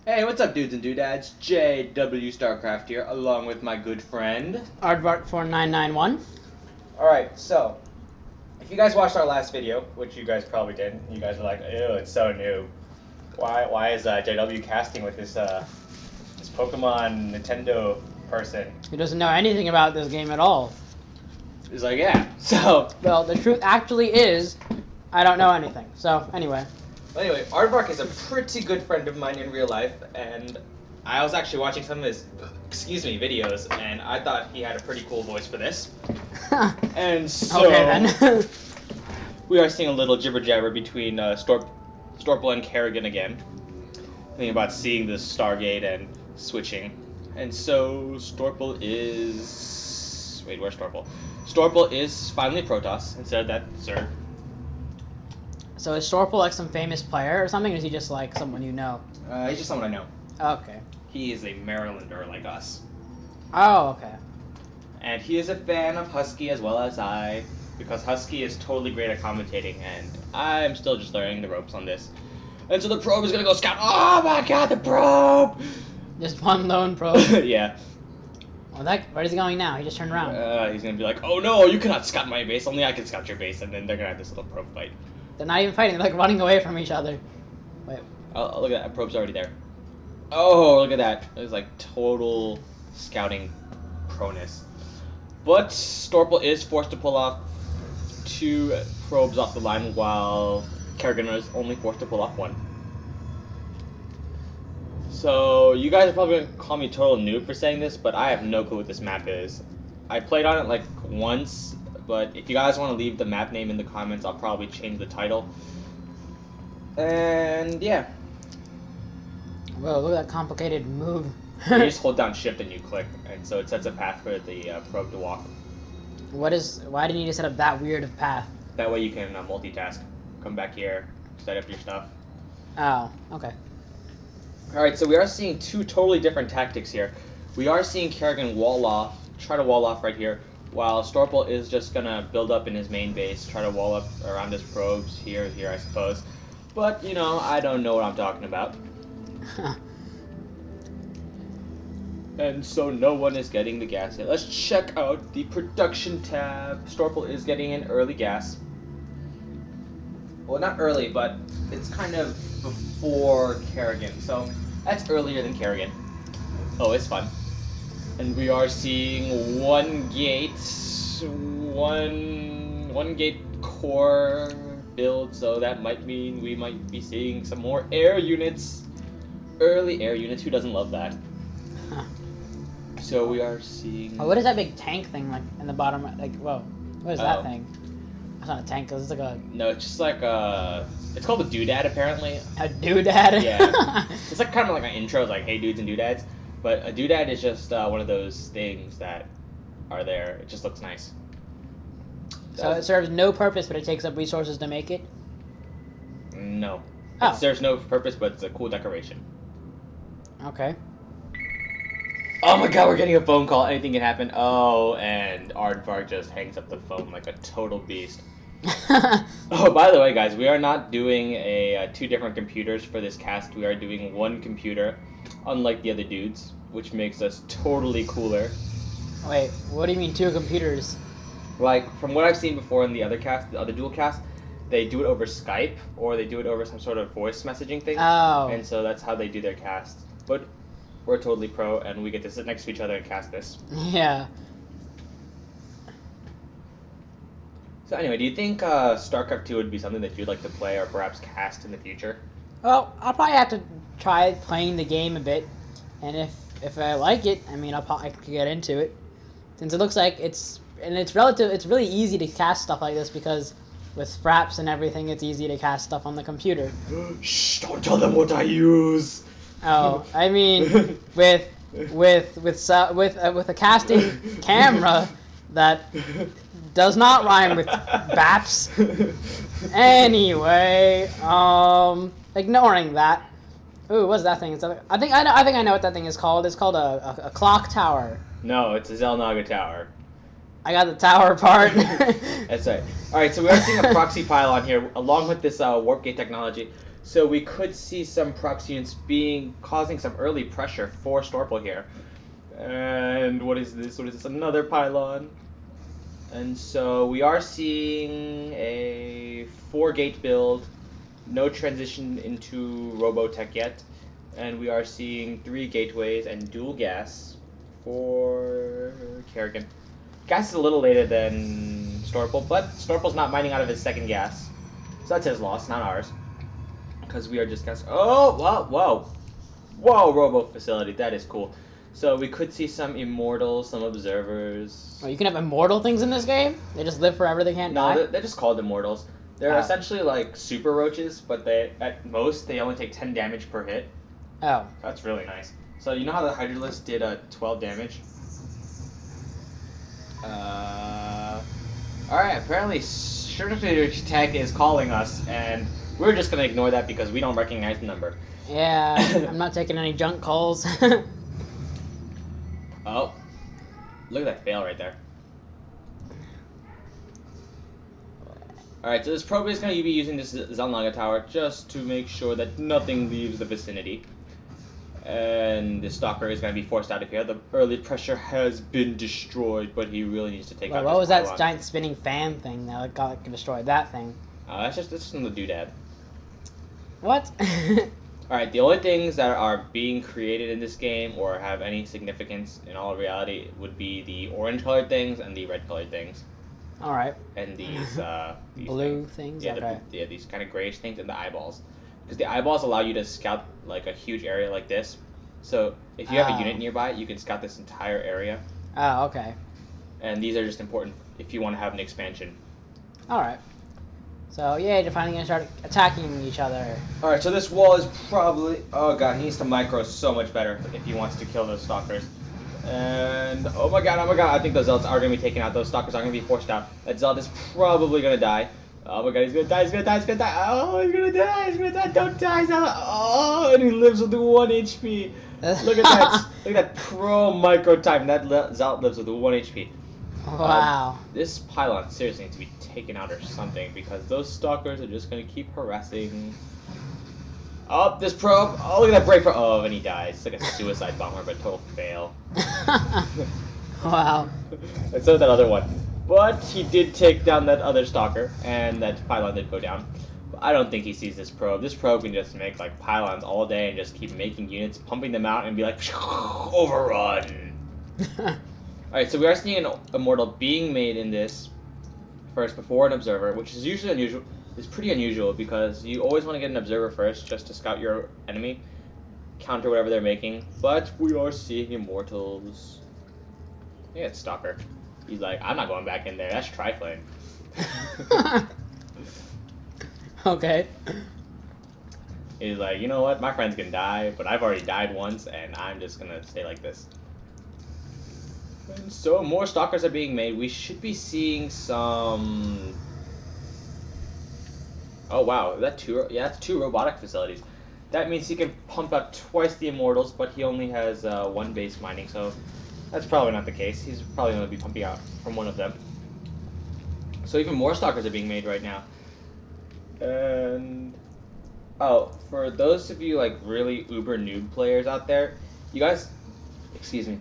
Hey, what's up, dudes and doodads? JWstarcraft here, along with my good friend Aardvark4991. Alright, so, if you guys watched our last video, which you guys probably did, you guys were like, ew, it's so new. Why is JW casting with this Pokemon Nintendo person? Who doesn't know anything about this game at all. He's like, yeah, so... Well, the truth actually is, I don't know anything. So, anyway. Anyway, Aardvark is a pretty good friend of mine in real life, and I was actually watching some of his, videos, and I thought he had a pretty cool voice for this. And so, okay, then. we are seeing a little jibber jabber between Storple and Kerrigan again. Thinking about seeing the Stargate and switching. And so Storple is... Wait, where's Storple? Storple is finally Protoss instead of that Zerg. So is Storple like some famous player or something, or is he just like someone you know? He's just someone I know. Okay. He is a Marylander like us. Oh, okay. And he is a fan of Husky as well as I, because Husky is totally great at commentating, and I'm still just learning the ropes on this. And so the probe is gonna go scout. Oh my god, the probe! Just one lone probe. Yeah. Well, where is he going now? He just turned around. He's gonna be like, oh no, you cannot scout my base, only I can scout your base, and then they're gonna have this little probe fight. They're not even fighting, they're like running away from each other. Wait. Oh, look at that, probe's already there. Oh, look at that. It was like total scouting proness. But Storple is forced to pull off 2 probes off the line, while Kerrigan is only forced to pull off 1. So, you guys are probably going to call me total noob for saying this, but I have no clue what this map is. I played on it like once, but if you guys want to leave the map name in the comments, I'll probably change the title. And yeah. Whoa, look at that complicated move. You just hold down shift and you click, and so it sets a path for the probe to walk. Why do you need to set up that weird of path? That way you can multitask. Come back here, set up your stuff. Oh, okay. Alright, so we are seeing 2 totally different tactics here. We are seeing Kerrigan try to wall off right here, while Storple is just gonna build up in his main base, try to wall up around his probes here, I suppose. But, you know, I don't know what I'm talking about. And so no one is getting the gas yet. Let's check out the production tab. Storple is getting an early gas. Well, not early, but it's kind of before Kerrigan, so that's earlier than Kerrigan. Oh, it's fun. And we are seeing 1 gate, one gate core build, so that might mean we might be seeing some more air units. Early air units, who doesn't love that? Huh. So we are seeing... Oh, what is that big tank thing like in the bottom? Like, whoa, what is that thing? It's not a tank, it's like a... No, it's just like a... It's called a doodad, apparently. A doodad? Yeah. It's like kind of like an intro, like, hey, dudes and doodads. But a doodad is just one of those things that are there. It just looks nice. So it serves no purpose, but it takes up resources to make it? No. Oh. It serves no purpose, but it's a cool decoration. Okay. Oh my god, we're getting a phone call. Anything can happen. Oh, and Aardvark just hangs up the phone like a total beast. Oh, by the way, guys, we are not doing 2 different computers for this cast. We are doing 1 computer, unlike the other dudes, which makes us totally cooler. Wait, what do you mean 2 computers? Like, from what I've seen before in the other cast, the other dual cast, they do it over Skype, or they do it over some sort of voice messaging thing. Oh. And so that's how they do their casts. But we're totally pro, and we get to sit next to each other and cast this. Yeah. So anyway, do you think StarCraft 2 would be something that you'd like to play or perhaps cast in the future? Well, I'll probably have to try playing the game a bit, and if I like it, I mean, I could get into it, since it looks like it's really easy to cast stuff like this because with fraps and everything, it's easy to cast stuff on the computer. Shh! Don't tell them what I use. Oh, I mean, with a casting camera that does not rhyme with baps. Anyway, ignoring that. Ooh, what's that thing? I think I know what that thing is called. It's called a clock tower. No, it's a Xel'Naga tower. I got the tower part. That's right. Alright, so we are seeing a proxy pylon here, along with this warp gate technology. So we could see some proxy units causing some early pressure for Storple here. And what is this? What is this? Another pylon. And so we are seeing a 4-gate build, no transition into Robotech yet, and we are seeing 3 gateways and dual gas for Kerrigan. Gas is a little later than Storple, but Storple's not mining out of his second gas, so that's his loss, not ours, because we are just gas. Oh, whoa, Robo facility, that is cool. So we could see some immortals, some observers. Oh, you can have immortal things in this game? They just live forever, they can't die? No, they're just called immortals. They're essentially like super roaches, but at most they only take 10 damage per hit. Oh. That's really nice. So you know how the Hydralisk did 12 damage? Alright, apparently Certificate Tech is calling us, and we're just gonna ignore that because we don't recognize the number. Yeah, I'm not taking any junk calls. Oh, look at that fail right there. Alright, so this probe is going to be using this Zelnaga tower just to make sure that nothing leaves the vicinity. And the Stalker is going to be forced out of here. The early pressure has been destroyed, but he really needs to take out what was pylon. that giant spinning fan thing that destroyed that thing? That's just in the doodad. What? Alright, the only things that are being created in this game or have any significance in all reality would be the orange colored things and the red colored things. Alright. And these blue things? Yeah, okay. These kind of grayish things and the eyeballs. Because the eyeballs allow you to scout like a huge area like this. So if you have a unit nearby, you can scout this entire area. Oh, okay. And these are just important if you want to have an expansion. Alright. So, yeah, they're finally going to start attacking each other. Alright, so this wall is probably... Oh god, he needs to micro so much better if he wants to kill those stalkers. And, oh my god, I think those zealots are going to be taken out. Those stalkers are going to be forced out. That zealot is probably going to die. Oh my god, he's going to die, he's going to die, he's going to die. Oh, he's going to die, he's going to die. Don't die, zealot. Oh, and he lives with 1 HP. Look at that. Look at that pro micro time. That zealot lives with 1 HP. Wow. This pylon seriously needs to be taken out or something because those stalkers are just going to keep harassing. Oh, this probe. Oh, look at that break for. Oh, and he dies. It's like a suicide bomber, but total fail. Wow. And so that other one. But he did take down that other stalker, and that pylon did go down. But I don't think he sees this probe. This probe can just make like pylons all day and just keep making units, pumping them out, and be like, overrun. Alright, so we are seeing an immortal being made in this first before an observer, which is usually unusual. It's pretty unusual because you always want to get an observer first just to scout your enemy, counter whatever they're making. But we are seeing immortals. Yeah, it's Stalker. He's like, I'm not going back in there. That's Triflame. Okay. He's like, you know what? My friend's gonna die, but I've already died once, and I'm just gonna stay like this. And so more stalkers are being made. We should be seeing some. Oh wow, that's 2 robotic facilities. That means he can pump out twice the immortals, but he only has 1 base mining, so that's probably not the case. He's probably going to be pumping out from 1 of them. So even more stalkers are being made right now. And oh, for those of you like really uber noob players out there, you guys, excuse me,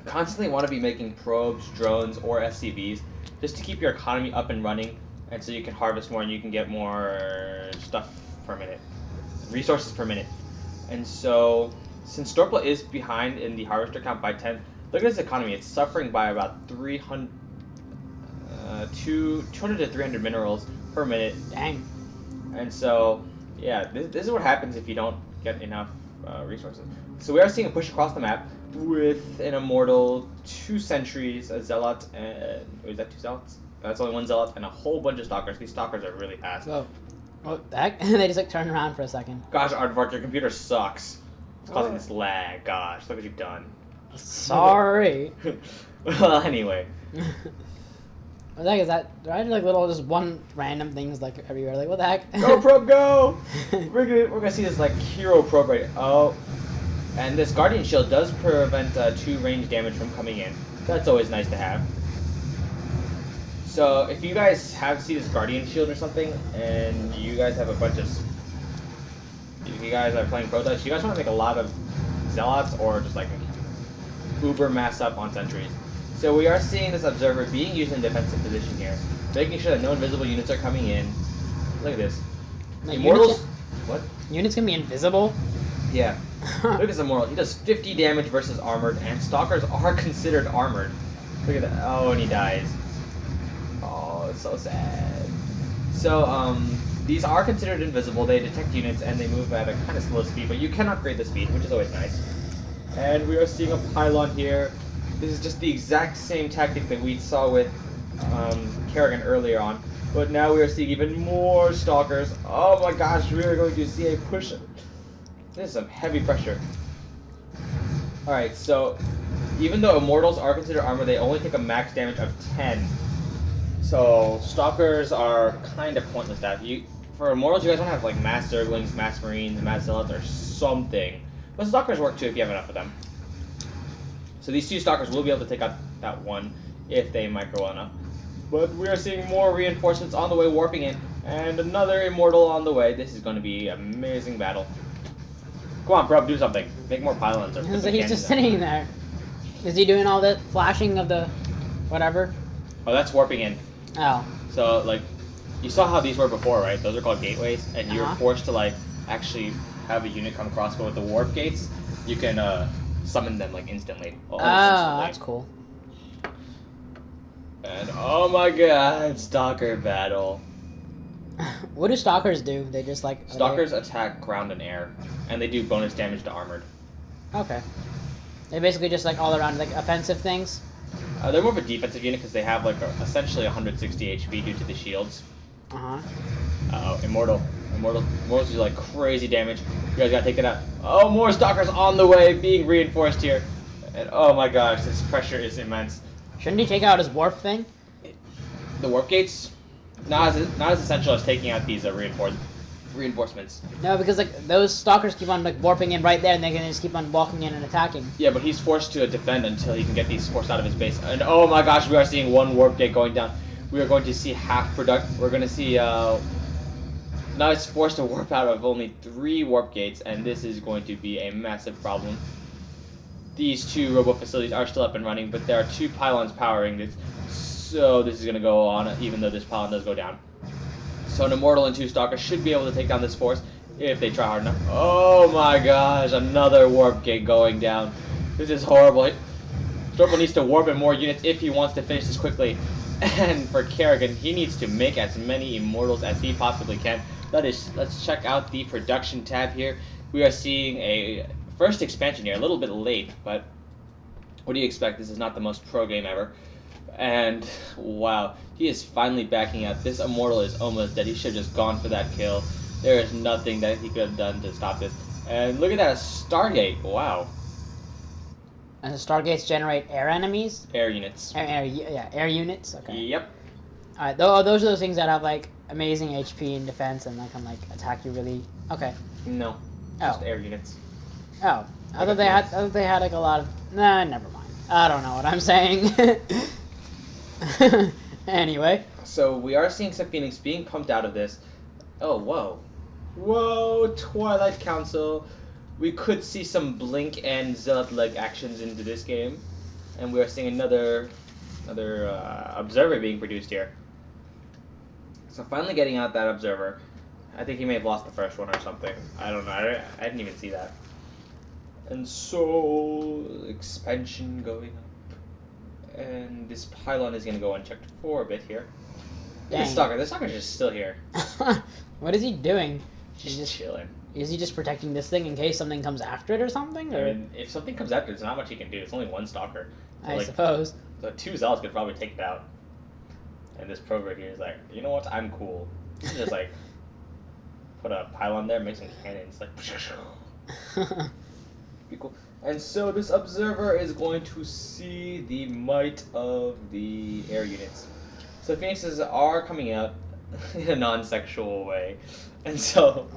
constantly want to be making probes, drones, or SCVs just to keep your economy up and running, and so you can harvest more and you can get more stuff per minute, resources per minute. And so, since Storple is behind in the harvester count by 10, look at its economy. It's suffering by about 200 to 300 minerals per minute. Dang. And so, yeah, this is what happens if you don't get enough resources. So we are seeing a push across the map with an immortal, 2 sentries, a zealot, and is that 2 zealots? That's only 1 zealot, and a whole bunch of stalkers. These stalkers are really fast. Whoa. What the heck? They just like turned around for a second. Gosh, Aardvark, your computer sucks. It's causing this lag. Gosh, look what you've done. Sorry. Well, anyway. What the heck is that? Do I do like little just one random things like everywhere? Like what the heck? Go probe, go! We're gonna see this like hero probe right. Oh, and this guardian shield does prevent 2 range damage from coming in. That's always nice to have. So if you guys see this guardian shield or something, and you guys have a bunch of if you guys are playing Protoss, you guys want to make a lot of Zealots or just like uber mass up on sentries. So we are seeing this observer being used in defensive position here, making sure that no invisible units are coming in. Look at this. Like Immortals. What? Units can be invisible? Yeah. Look at this Immortal. He does 50 damage versus armored, and Stalkers are considered armored. Look at that. Oh, and he dies. Oh, it's so sad. So, these are considered invisible. They detect units, and they move at a kind of slow speed, but you can upgrade the speed, which is always nice. And we are seeing a pylon here. This is just the exact same tactic that we saw with Kerrigan earlier on. But now we are seeing even more Stalkers. Oh my gosh, we are going to see a push. This is some heavy pressure. Alright, so even though Immortals are considered armor, they only take a max damage of 10. So Stalkers are kind of pointless that. For Immortals, you guys want to have like mass Zerglings, mass Marines, mass Zealots, or something. But Stalkers work too if you have enough of them. So these two Stalkers will be able to take out that one if they micro well enough. But we are seeing more reinforcements on the way warping in, and another Immortal on the way. This is going to be an amazing battle. Come on, Prub, do something. Make more pylons. Or put some He's just cannons sitting there. Is he doing all the flashing of the whatever? Oh, that's warping in. Oh. So, like, you saw how these were before, right? Those are called gateways, and you're Uh-huh. forced to, like, actually have a unit come across, but with the warp gates, you can summon them, like, instantly. Oh, Instantly. that's cool. And, oh my god, Stalker battle. What do Stalkers do? They just like... Stalkers attack ground and air, and they do bonus damage to armored. Okay. They basically just like all around like offensive things? They're more of a defensive unit because they have like essentially 160 HP due to the shields. Uh-huh. Uh-oh, Immortals do like crazy damage. You guys gotta take it out. Oh, more Stalkers on the way, being reinforced here. And oh my gosh, this pressure is immense. Shouldn't he take out his warp thing? The warp gates, not as essential as taking out these reinforcements. No, because like those Stalkers keep on like warping in right there, and they can just keep on walking in and attacking. Yeah, but he's forced to defend until he can get these forced out of his base. And oh my gosh, we are seeing one warp gate going down. We are going to see half product. We're going to see now it's forced to warp out of only 3 warp gates, and this is going to be a massive problem. These 2 robo facilities are still up and running, but there are 2 pylons powering this, so this is going to go on even though this pylon does go down. So an Immortal and 2 Stalkers should be able to take down this force if they try hard enough. Oh my gosh, another warp gate going down. This is horrible. Storple needs to warp in more units if he wants to finish this quickly. And for Kerrigan, he needs to make as many Immortals as he possibly can. Let's check out the production tab here. We are seeing a first expansion here, a little bit late, but what do you expect? This is not the most pro game ever. And wow, he is finally backing out. This Immortal is almost dead. He should have just gone for that kill. There is nothing that he could have done to stop this. And look at that, a Stargate. Wow. And the Stargates generate air enemies? Air units. Air units? Okay. Yep. Alright, those are those things that have like amazing HP and defense and that can like attack you really... Okay. No. Just air units. Oh. I thought they had like a lot of... Nah, never mind. I don't know what I'm saying. Anyway. So we are seeing some Phoenix being pumped out of this. Oh, whoa. Whoa, Twilight Council. We could see some Blink and Zealot leg actions into this game. And we are seeing another Observer being produced here. So finally getting out that Observer. I think he may have lost the first one or something. I don't know. I didn't even see that. And so, expansion going up. And this pylon is going to go unchecked for a bit here. This Stalker's just still here. What is he doing? He's just chilling. Is he just protecting this thing in case something comes after it or something? Or? I mean, if something comes after it, there's not much he can do. It's only 1 Stalker. So I suppose. So 2 Zealots could probably take it out. And this Prover here is like, you know what? I'm cool. Just like, put a pylon there, make some cannons. Like, be cool. And so this Observer is going to see the might of the air units. So Phoenixes are coming out in a non-sexual way. And so...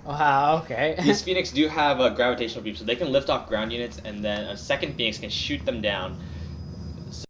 Wow, okay. These Phoenix do have a gravitational beam, so they can lift off ground units, and then a second Phoenix can shoot them down.